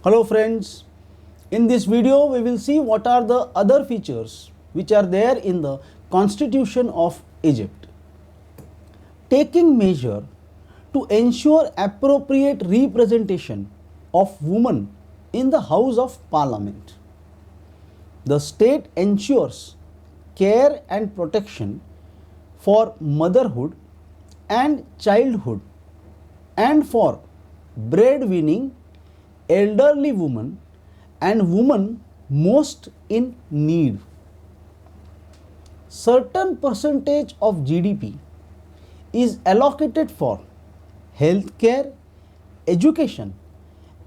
Hello friends, in this video we will see what are the other features which are there in the Constitution of Egypt. Taking measure to ensure appropriate representation of women in the House of Parliament. The state ensures care and protection for motherhood and childhood and for breadwinning elderly women and women most in need. Certain percentage of GDP is allocated for healthcare, education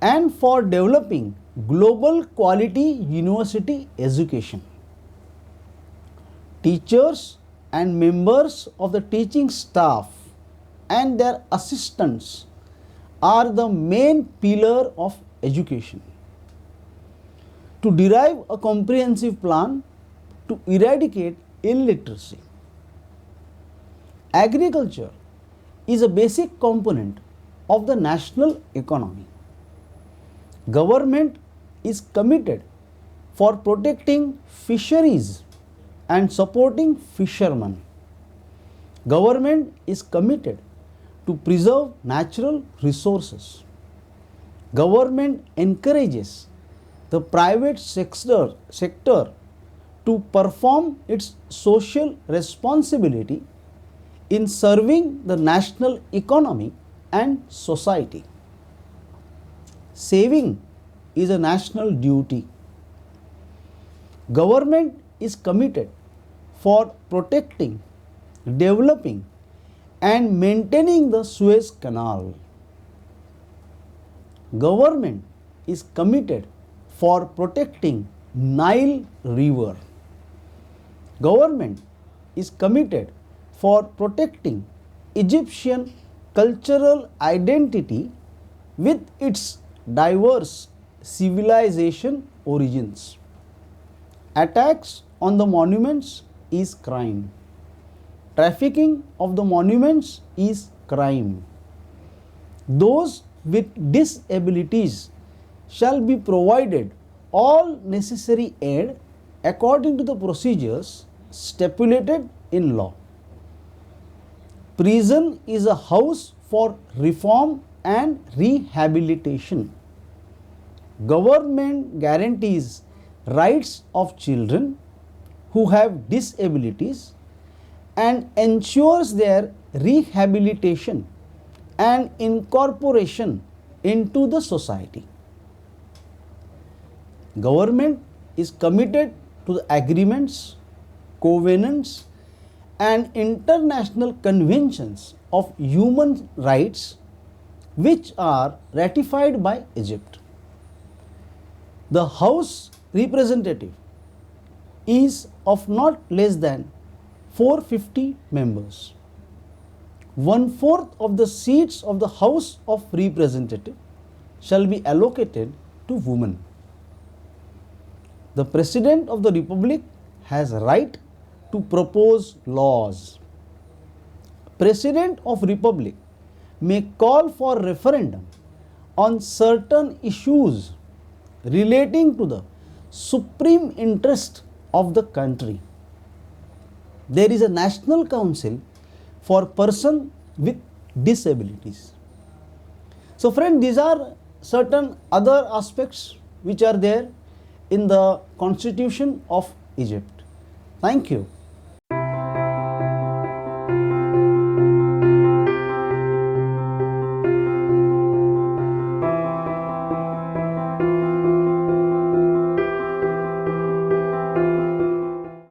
and for developing global quality university education. Teachers and members of the teaching staff and their assistants are the main pillar of education. To derive a comprehensive plan to eradicate illiteracy. Agriculture is a basic component of the national economy. Government is committed for protecting fisheries and supporting fishermen. Government is committed to preserve natural resources. Government encourages the private sector to perform its social responsibility in serving the national economy and society. Saving is a national duty. Government is committed for protecting, developing and maintaining the Suez Canal. Government is committed for protecting Nile River. Government is committed for protecting Egyptian cultural identity with its diverse civilization origins. Attacks on the monuments is crime. Trafficking of the monuments is crime. Those with disabilities shall be provided all necessary aid according to the procedures stipulated in law. Prison is a house for reform and rehabilitation. Government guarantees rights of children who have disabilities and ensures their rehabilitation and incorporation into the society. Government is committed to the agreements, covenants and international conventions of human rights which are ratified by Egypt. The House representative is of not less than 450 members. 1/4 of the seats of the House of Representatives shall be allocated to women. The President of the Republic has right to propose laws. President of Republic may call for referendum on certain issues relating to the supreme interest of the country. There is a National Council for persons with disabilities. So friend, these are certain other aspects which are there in the Constitution of Egypt. Thank you.